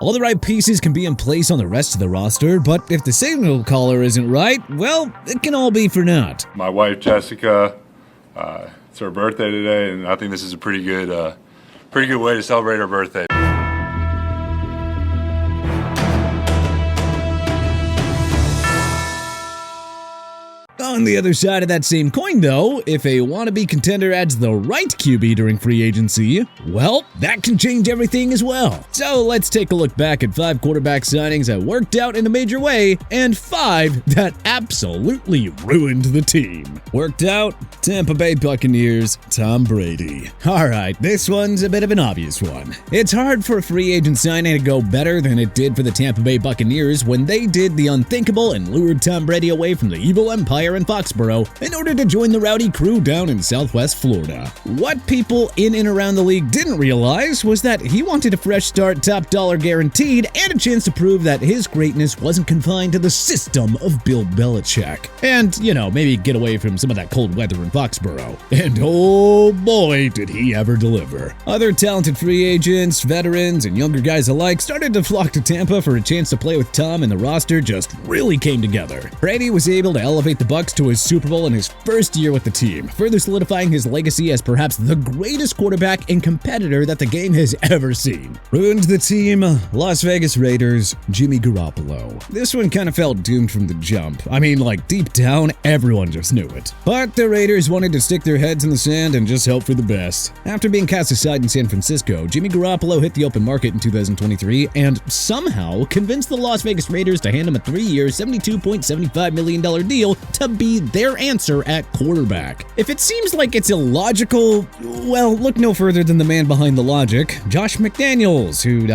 All the right pieces can be in place on the rest of the roster, but if the signal caller isn't right, well, it can all be for naught. My wife, Jessica, it's her birthday today, and I think this is a pretty good way to celebrate her birthday. On the other side of that same coin, though, if a wannabe contender adds the right QB during free agency, well, that can change everything as well. So let's take a look back at 5 quarterback signings that worked out in a major way, and 5 that absolutely ruined the team. Worked out? Tampa Bay Buccaneers, Tom Brady. Alright, this one's a bit of an obvious one. It's hard for a free agent signing to go better than it did for the Tampa Bay Buccaneers when they did the unthinkable and lured Tom Brady away from the evil empire in Foxborough in order to join the rowdy crew down in Southwest Florida. What people in and around the league didn't realize was that he wanted a fresh start, top dollar guaranteed, and a chance to prove that his greatness wasn't confined to the system of Bill Belichick. And, maybe get away from some of that cold weather in Foxborough. And oh boy, did he ever deliver. Other talented free agents, veterans, and younger guys alike started to flock to Tampa for a chance to play with Tom, and the roster just really came together. Brady was able to elevate the Bucs to a Super Bowl in his first year with the team, further solidifying his legacy as perhaps the greatest quarterback and competitor that the game has ever seen. Ruined the team, Las Vegas Raiders, Jimmy Garoppolo. This one kind of felt doomed from the jump. I mean, deep down, everyone just knew it. But the Raiders wanted to stick their heads in the sand and just hope for the best. After being cast aside in San Francisco, Jimmy Garoppolo hit the open market in 2023 and somehow convinced the Las Vegas Raiders to hand him a 3-year, $72.75 million deal to be their answer at quarterback. If it seems like it's illogical, well, look no further than the man behind the logic, Josh McDaniels, who,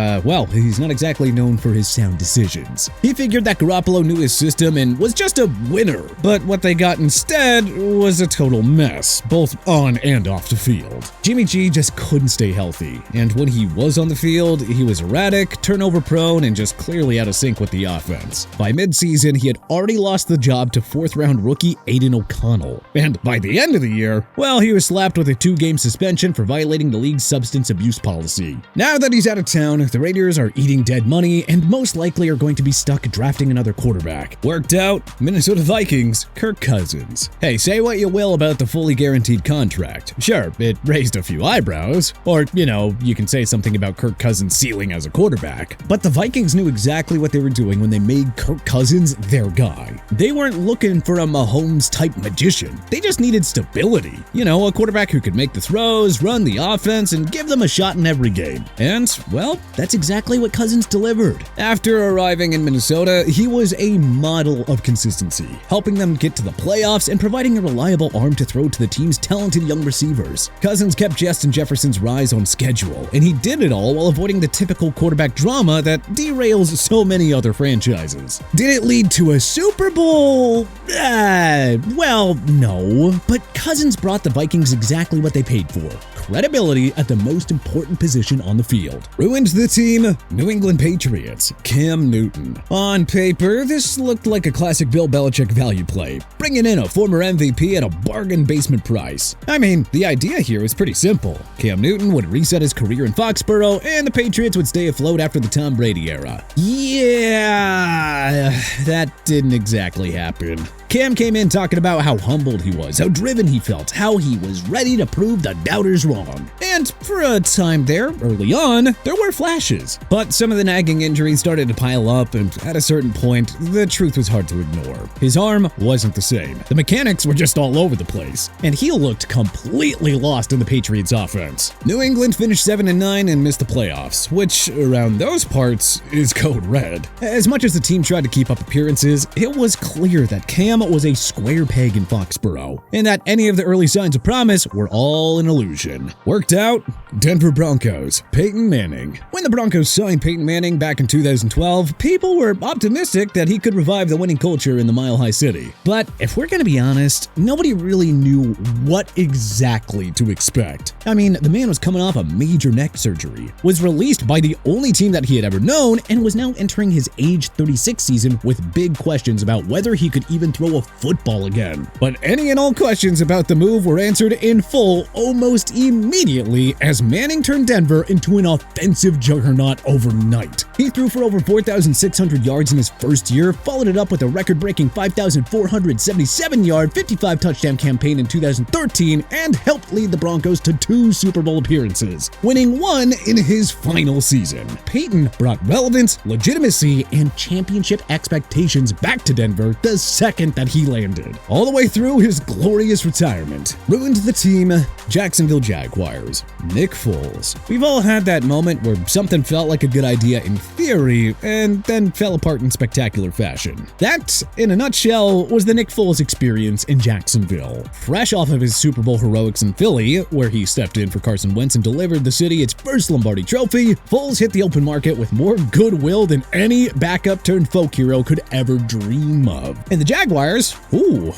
he's not exactly known for his sound decisions. He figured that Garoppolo knew his system and was just a winner, but what they got instead was a total mess, both on and off the field. Jimmy G just couldn't stay healthy, and when he was on the field, he was erratic, turnover-prone, and just clearly out of sync with the offense. By midseason, he had already lost the job to 4th-round rookie Aiden O'Connell. And by the end of the year, well, he was slapped with a 2-game suspension for violating the league's substance abuse policy. Now that he's out of town, the Raiders are eating dead money and most likely are going to be stuck drafting another quarterback. Worked out? Minnesota Vikings, Kirk Cousins. Hey, say what you will about the fully guaranteed contract. Sure, it raised a few eyebrows, or, you can say something about Kirk Cousins' ceiling as a quarterback. But the Vikings knew exactly what they were doing when they made Kirk Cousins their guy. They weren't looking for a Mahomes-type magician. They just needed stability. A quarterback who could make the throws, run the offense, and give them a shot in every game. And, well, that's exactly what Cousins delivered. After arriving in Minnesota, he was a model of consistency, helping them get to the playoffs and providing a reliable arm to throw to the team's talented young receivers. Cousins kept Justin Jefferson's rise on schedule, and he did it all while avoiding the typical quarterback drama that derails so many other franchises. Did it lead to a Super Bowl? Well, no, but Cousins brought the Vikings exactly what they paid for: credibility at the most important position on the field. Ruined the team, New England Patriots, Cam Newton. On paper, this looked like a classic Bill Belichick value play, bringing in a former MVP at a bargain basement price. I mean, the idea here was pretty simple. Cam Newton would reset his career in Foxborough, and the Patriots would stay afloat after the Tom Brady era. Yeah, that didn't exactly happen. Cam came in talking about how humbled he was, how driven he felt, how he was ready to prove the doubters wrong. And for a time there, early on, there were flashes. But some of the nagging injuries started to pile up, and at a certain point, the truth was hard to ignore. His arm wasn't the same. The mechanics were just all over the place, and he looked completely lost in the Patriots' offense. New England finished 7-9 and missed the playoffs, which, around those parts, is code red. As much as the team tried to keep up appearances, it was clear that Cam was a square peg in Foxborough, and that any of the early signs of promise were all an illusion. Worked out? Denver Broncos, Peyton Manning. When the Broncos signed Peyton Manning back in 2012, people were optimistic that he could revive the winning culture in the Mile High City. But if we're gonna be honest, nobody really knew what exactly to expect. I mean, the man was coming off a major neck surgery, was released by the only team that he had ever known, and was now entering his age 36 season with big questions about whether he could even throw a football again. But any and all questions about the move were answered in full almost immediately as Manning turned Denver into an offensive juggernaut overnight. He threw for over 4,600 yards in his first year, followed it up with a record-breaking 5,477-yard, 55-touchdown campaign in 2013, and helped lead the Broncos to 2 Super Bowl appearances, winning 1 in his final season. Peyton brought relevance, legitimacy, and championship expectations back to Denver the second that he landed, all the way through his glorious retirement. Ruined the team, Jacksonville Jaguars, Nick Foles. We've all had that moment where something felt like a good idea in theory and then fell apart in spectacular fashion. That, in a nutshell, was the Nick Foles experience in Jacksonville. Fresh off of his Super Bowl heroics in Philly, where he stepped in for Carson Wentz and delivered the city its first Lombardi trophy, Foles hit the open market with more goodwill than any backup-turned-folk hero could ever dream of. And the Jaguars,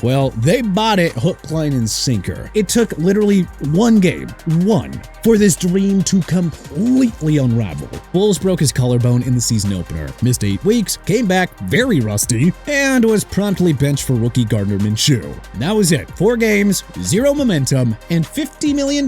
well, they bought it hook, line, and sinker. It took literally one game, for this dream to completely unravel. Foles broke his collarbone in the season opener, missed 8 weeks, came back very rusty, and was promptly benched for rookie Gardner Minshew. And that was it. 4 games, 0 momentum, and $50 million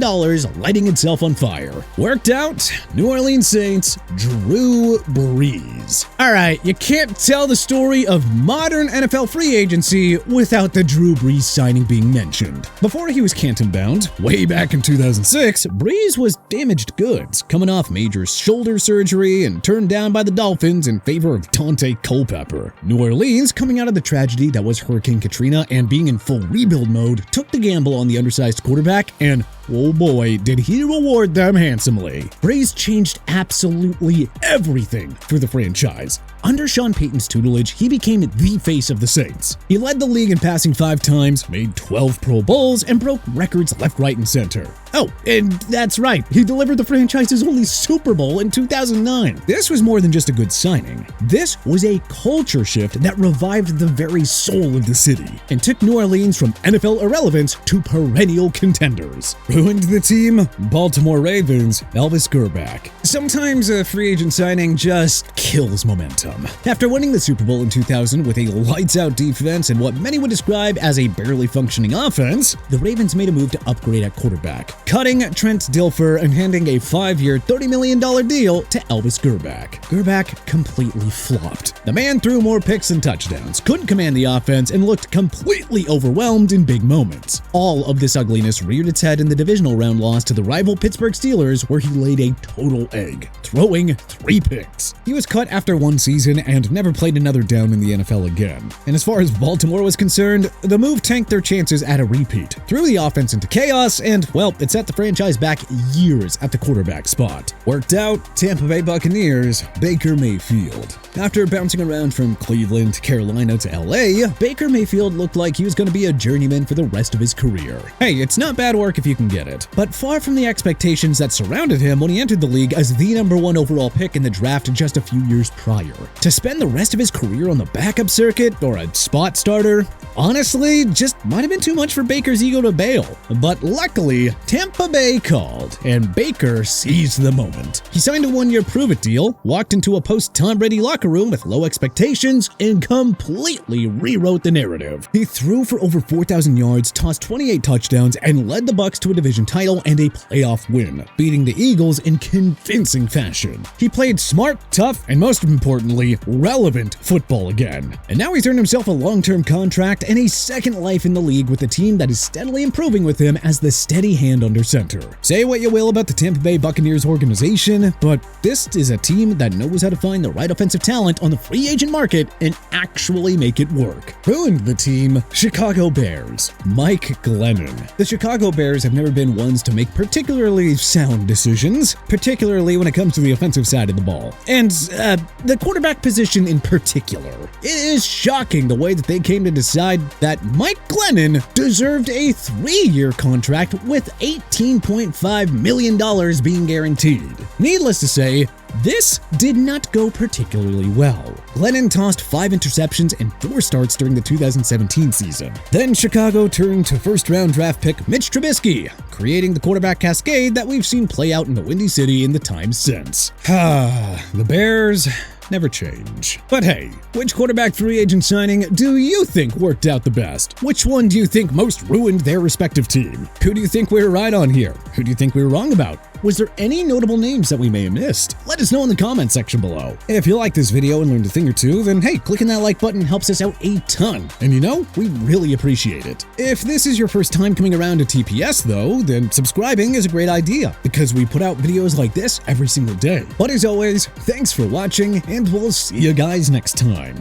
lighting itself on fire. Worked out, New Orleans Saints, Drew Brees. Alright, you can't tell the story of modern NFL free agency without the Drew Brees signing being mentioned. Before he was Canton-bound, way back in 2006, Brees was damaged goods, coming off major shoulder surgery and turned down by the Dolphins in favor of Dante Culpepper. New Orleans, coming out of the tragedy that was Hurricane Katrina and being in full rebuild mode, took the gamble on the undersized quarterback, and oh boy, did he reward them handsomely. Brees changed absolutely everything for the franchise. Under Sean Payton's tutelage, he became the face of the Saints. He led the league in passing 5 times, made 12 Pro Bowls, and broke records left, right, and center. Oh, and that's right, he delivered the franchise's only Super Bowl in 2009. This was more than just a good signing. This was a culture shift that revived the very soul of the city and took New Orleans from NFL irrelevance to perennial contenders. Ruined the team? Baltimore Ravens, Elvis Grbac. Sometimes a free agent signing just kills momentum. After winning the Super Bowl in 2000 with a lights-out defense and what many would describe as a barely functioning offense, the Ravens made a move to upgrade at quarterback, cutting Trent Dilfer and handing a 5-year, $30 million deal to Elvis Grbac. Grbac completely flopped. The man threw more picks than touchdowns, couldn't command the offense, and looked completely overwhelmed in big moments. All of this ugliness reared its head in the divisional round loss to the rival Pittsburgh Steelers, where he laid a total egg, throwing 3 picks. He was cut after 1 season and never played another down in the NFL again. And as far as Baltimore was concerned, the move tanked their chances at a repeat, threw the offense into chaos, and, well, it set the franchise back years at the quarterback spot. Worked out, Tampa Bay Buccaneers, Baker Mayfield. After bouncing around from Cleveland to Carolina to LA, Baker Mayfield looked like he was going to be a journeyman for the rest of his career. Hey, it's not bad work if you can get it, but far from the expectations that surrounded him when he entered the league as the #1 overall pick in the draft just a few years prior. To spend the rest of his career on the backup circuit or a spot starter, honestly, just might have been too much for Baker's ego to bail. But luckily, Tampa Bay called, and Baker seized the moment. He signed a 1-year prove-it deal, walked into a post-Tom Brady locker room with low expectations, and completely rewrote the narrative. He threw for over 4,000 yards, tossed 28 touchdowns, and led the Bucs to a division title and a playoff win, beating the Eagles in convincing fashion. He played smart, tough, and most importantly, relevant football again. And now he's earned himself a long-term contract and a second life in the league with a team that is steadily improving with him as the steady hand under center. Say what you will about the Tampa Bay Buccaneers organization, but this is a team that knows how to find the right offensive talent on the free agent market and actually make it work. Ruined the team, Chicago Bears, Mike Glennon. The Chicago Bears have never been ones to make particularly sound decisions, particularly when it comes to the offensive side of the ball. And the quarterback position in particular. It is shocking the way that they came to decide that Mike Glennon deserved a 3-year contract with $18.5 million being guaranteed. Needless to say, this did not go particularly well. Glennon tossed 5 interceptions and 4 starts during the 2017 season. Then Chicago turned to first-round draft pick Mitch Trubisky, creating the quarterback cascade that we've seen play out in the Windy City in the time since. The Bears, never change. But hey, which quarterback free agent signing do you think worked out the best? Which one do you think most ruined their respective team? Who do you think we were right on here? Who do you think we were wrong about? Was there any notable names that we may have missed? Let us know in the comment section below. If you like this video and learned a thing or two, then hey, clicking that like button helps us out a ton. And you know, we really appreciate it. If this is your first time coming around to TPS though, then subscribing is a great idea because we put out videos like this every single day. But as always, thanks for watching and we'll see you guys next time.